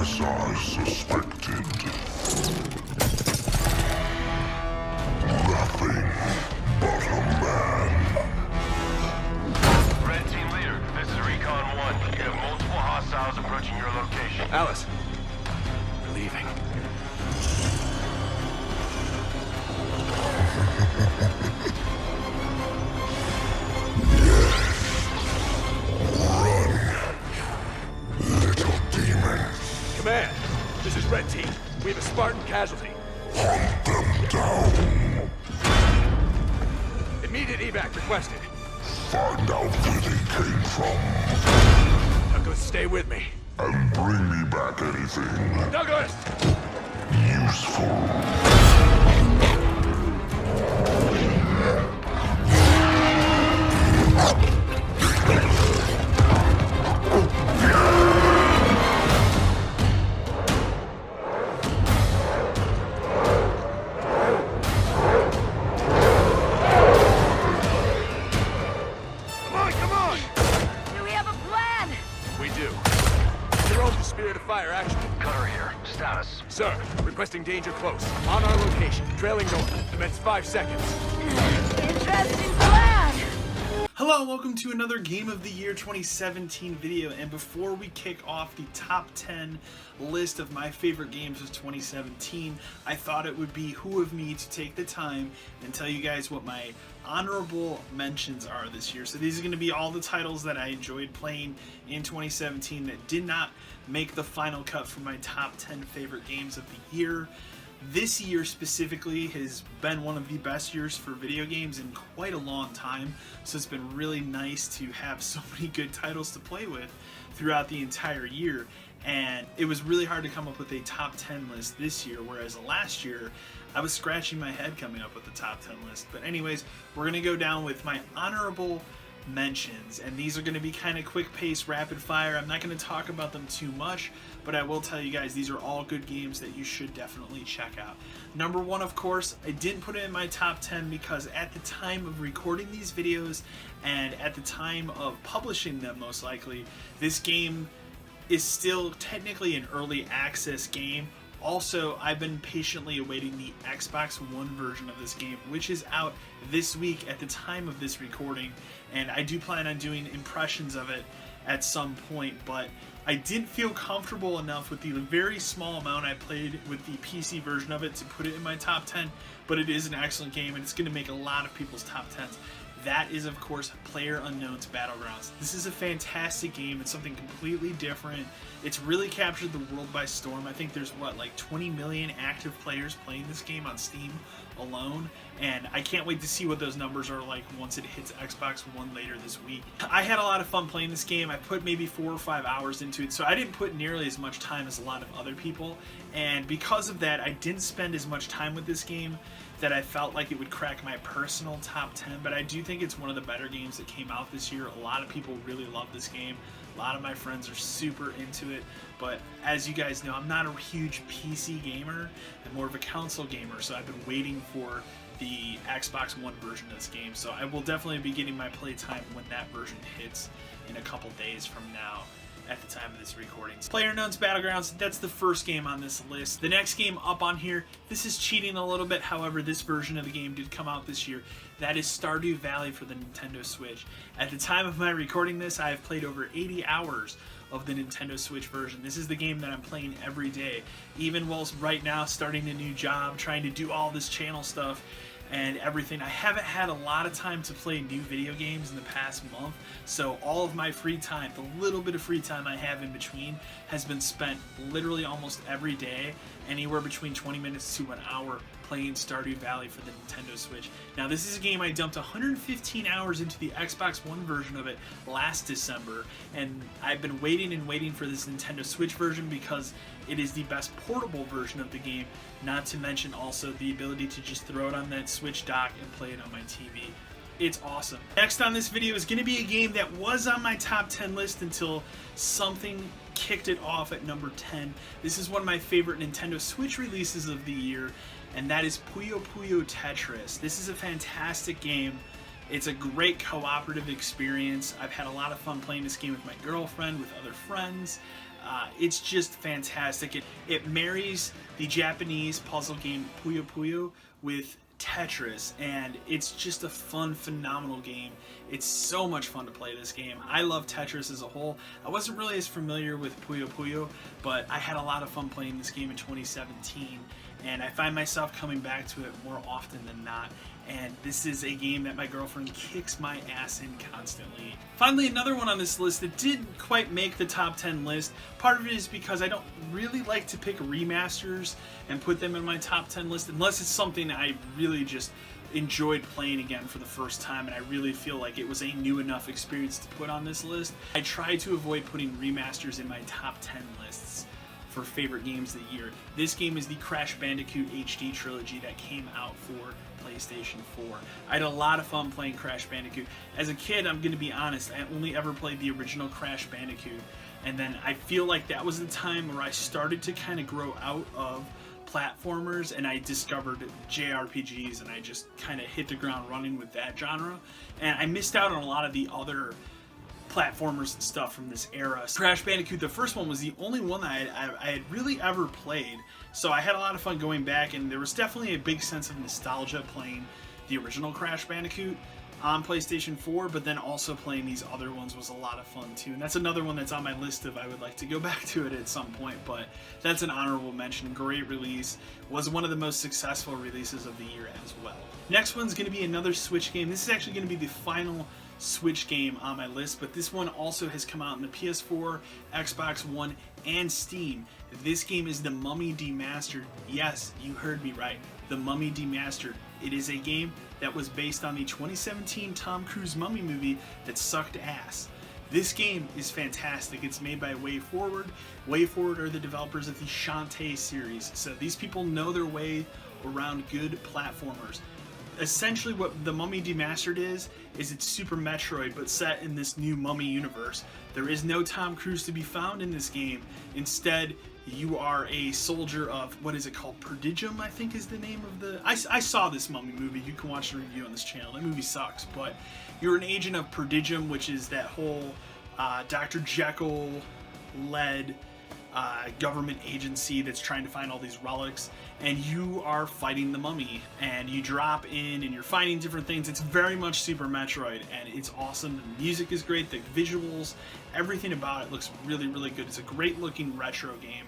As I suspected. Nothing but a man. Red Team Leader, this is Recon 1. You have multiple hostiles approaching your location. Alice, we're leaving. Little demon. Command, this is Red Team. We have a Spartan casualty. Hunt them down. Immediate evac requested. Find out where they came from. Douglas, stay with me. And bring me back anything Douglas! useful. Come on! Do we have a plan? We do. Jerome, the spirit of fire action. Cutter here. Status. Sir, requesting danger close. On our location, trailing north. Commence 5 seconds. Interesting plan. Hello and welcome to another Game of the Year 2017 video, and before we kick off the top 10 list of my favorite games of 2017, I thought it would behoove of me to take the time and tell you guys what my honorable mentions are this year. So these are going to be all the titles that I enjoyed playing in 2017 that did not make the final cut for my top 10 favorite games of the year. This year specifically has been one of the best years for video games in quite a long time, so it's been really nice to have so many good titles to play with throughout the entire year. And it was really hard to come up with a top 10 list this year, whereas last year I was scratching my head coming up with the top 10 list. But anyways, we're going to go down with my honorable mentions, and these are going to be kind of quick pace, rapid fire. I'm not going to talk about them too much, but I will tell you guys these are all good games that you should definitely check out. Number one, of course, I didn't put it in my top 10 because at the time of recording these videos and at the time of publishing them, most likely, this game is still technically an early access game. Also, I've been patiently awaiting the Xbox One version of this game, which is out this week at the time of this recording, and I do plan on doing impressions of it at some point, but I didn't feel comfortable enough with the very small amount I played with the PC version of it to put it in my top 10, but it is an excellent game, and it's going to make a lot of people's top 10s. That is, of course, PlayerUnknown's Battlegrounds. This is a fantastic game. It's something completely different. It's really captured the world by storm. I think there's, what, like 20 million active players playing this game on Steam alone, and I can't wait to see what those numbers are like once it hits Xbox One later this week. I had a lot of fun playing this game. I put maybe 4 or 5 hours into it, so I didn't put nearly as much time as a lot of other people, and because of that, I didn't spend as much time with this game that I felt like it would crack my personal top 10, but I do think it's one of the better games that came out this year. A lot of people really love this game. A lot of my friends are super into it, but as you guys know, I'm not a huge PC gamer. I'm more of a console gamer, so I've been waiting for the Xbox One version of this game, so I will definitely be getting my playtime when that version hits in a couple days from now at the time of this recording. PlayerUnknown's Battlegrounds, that's the first game on this list. The next game up on here, this is cheating a little bit, however, this version of the game did come out this year. That is Stardew Valley for the Nintendo Switch. At the time of my recording this, I have played over 80 hours of the Nintendo Switch version. This is the game that I'm playing every day, even whilst right now starting a new job, trying to do all this channel stuff and everything. I haven't had a lot of time to play new video games in the past month, so all of my free time, the little bit of free time I have in between, has been spent literally almost every day, anywhere between 20 minutes to an hour, playing Stardew Valley for the Nintendo Switch. Now, this is a game I dumped 115 hours into the Xbox One version of it last December, and I've been waiting and waiting for this Nintendo Switch version because it is the best portable version of the game, not to mention also the ability to just throw it on that Switch dock and play it on my TV. It's awesome. Next on this video is going to be a game that was on my top 10 list until something kicked it off at number 10. This is one of my favorite Nintendo Switch releases of the year, and that is Puyo Tetris. This is a fantastic game It's a great cooperative experience. I've had a lot of fun playing this game with my girlfriend, with other friends. It's just fantastic. It marries the Japanese puzzle game Puyo with Tetris, and it's just a fun, phenomenal game. It's so much fun to play this game. I love Tetris as a whole. I wasn't really as familiar with Puyo, but I had a lot of fun playing this game in 2017, and I find myself coming back to it more often than not. And this is a game that my girlfriend kicks my ass in constantly. Finally, another one on this list that didn't quite make the top 10 list. Part of it is because I don't really like to pick remasters and put them in my top 10 list unless it's something I really just enjoyed playing again for the first time and I really feel like it was a new enough experience to put on this list. I try to avoid putting remasters in my top 10 lists for favorite games of the year. This game is the Crash Bandicoot HD trilogy that came out for PlayStation 4. I had a lot of fun playing Crash Bandicoot. As a kid, I'm going to be honest, I only ever played the original Crash Bandicoot, and then I feel like that was the time where I started to kind of grow out of platformers and I discovered JRPGs and I just kind of hit the ground running with that genre, and I missed out on a lot of the other platformers and stuff from this era. Crash Bandicoot, the first one, was the only one that I had really ever played, so I had a lot of fun going back, and there was definitely a big sense of nostalgia playing the original Crash Bandicoot on PlayStation 4, but then also playing these other ones was a lot of fun too, and that's another one that's on my list of I would like to go back to it at some point, but that's an honorable mention. Great release, was one of the most successful releases of the year as well. Next one's going to be another Switch game. This is actually going to be the final Switch game on my list, but this one also has come out in the PS4, Xbox One, and Steam. This game is The Mummy Demastered. Yes, you heard me right. The Mummy Demastered. It is a game that was based on the 2017 Tom Cruise Mummy movie that sucked ass. This game is fantastic. It's made by WayForward. WayForward are the developers of the Shantae series, so these people know their way around good platformers. Essentially what The Mummy Demastered is it's Super Metroid, but set in this new Mummy universe. There is no Tom Cruise to be found in this game. Instead, you are a soldier of, what is it called? Prodigium, I think is the name of the... I saw this Mummy movie. You can watch the review on this channel. That movie sucks, but you're an agent of Prodigium, which is that whole Dr. Jekyll-led government agency that's trying to find all these relics, and you are fighting the mummy, and you drop in and you're fighting different things. It's very much Super Metroid, and it's awesome. The music is great, the visuals, everything about it looks really, really good. It's a great looking retro game,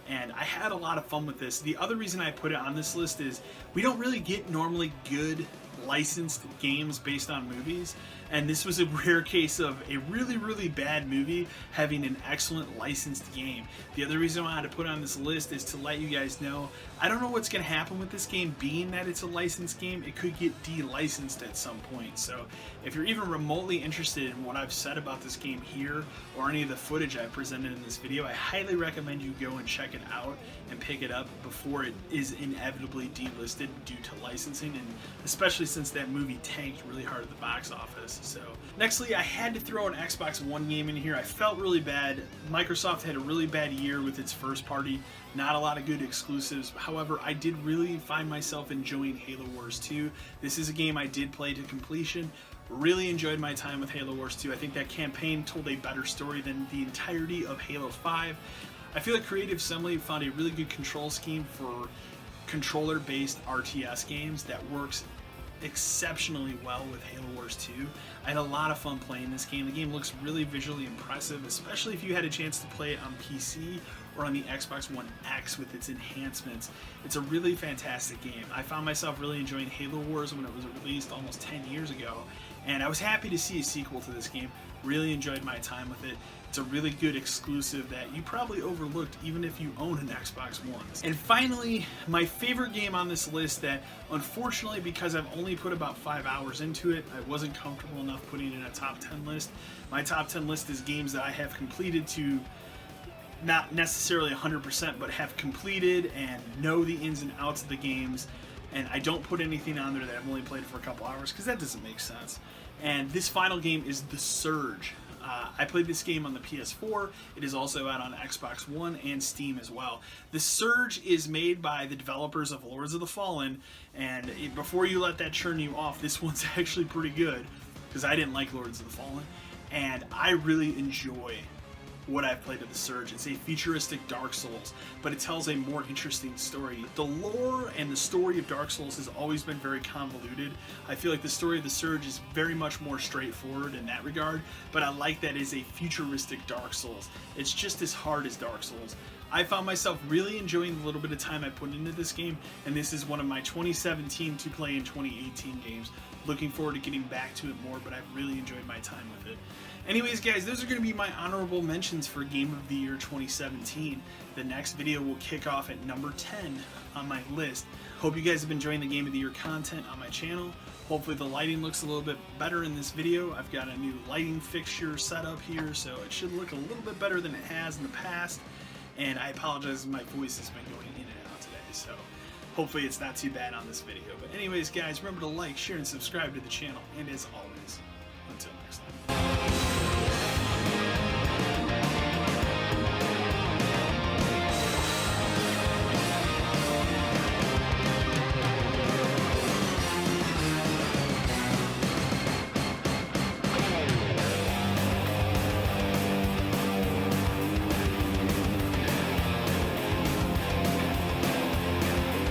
and I had a lot of fun with this. The other reason I put it on this list is we don't really get normally good licensed games based on movies, and this was a rare case of a really, really bad movie having an excellent licensed game. The other reason I had to put it on this list is to let you guys know I don't know what's going to happen with this game, being that it's a licensed game. It could get de-licensed at some point, so if you're even remotely interested in what I've said about this game here or any of the footage I presented in this video, I highly recommend you go and check it out and pick it up before it is inevitably delisted due to licensing, and especially since that movie tanked really hard at the box office. So nextly, I had to throw an Xbox One game in here. I felt really bad. Microsoft had a really bad year with its first party, not a lot of good exclusives. However, I did really find myself enjoying Halo Wars 2. This is a game I did play to completion. Really enjoyed my time with Halo Wars 2. I think that campaign told a better story than the entirety of Halo 5. I feel like Creative Assembly found a really good control scheme for controller-based RTS games that works exceptionally well with Halo Wars 2. I had a lot of fun playing this game. The game looks really visually impressive, especially if you had a chance to play it on PC or on the Xbox One X with its enhancements. It's a really fantastic game. I found myself really enjoying Halo Wars when it was released almost 10 years ago, and I was happy to see a sequel to this game. Really enjoyed my time with it. It's a really good exclusive that you probably overlooked even if you own an Xbox One. And finally, my favorite game on this list that, unfortunately, because I've only put about 5 hours into it, I wasn't comfortable enough putting it in a top 10 list. My top 10 list is games that I have completed to not necessarily 100%, but have completed and know the ins and outs of the games. And I don't put anything on there that I've only played for a couple hours because that doesn't make sense. And this final game is The Surge. I played this game on the PS4. It is also out on Xbox One and Steam as well. The Surge is made by the developers of Lords of the Fallen, and before you let that turn you off, this one's actually pretty good, because I didn't like Lords of the Fallen, and I really enjoy what I've played of the Surge. It's a futuristic Dark Souls, but it tells a more interesting story. The lore and the story of Dark Souls has always been very convoluted. I feel like the story of the Surge is very much more straightforward in that regard, but I like that it's a futuristic Dark Souls. It's just as hard as Dark Souls. I found myself really enjoying the little bit of time I put into this game, and this is one of my 2017 to play in 2018 games. Looking forward to getting back to it more, but I've really enjoyed my time with it. Anyways, guys, those are going to be my honorable mentions for Game of the Year 2017. The next video will kick off at number 10 on my list. Hope you guys have been enjoying the Game of the Year content on my channel. Hopefully the lighting looks a little bit better in this video. I've got a new lighting fixture set up here, so it should look a little bit better than it has in the past. And I apologize if my voice has been going in and out today, so hopefully it's not too bad on this video. But anyways, guys, remember to like, share, and subscribe to the channel. And as always,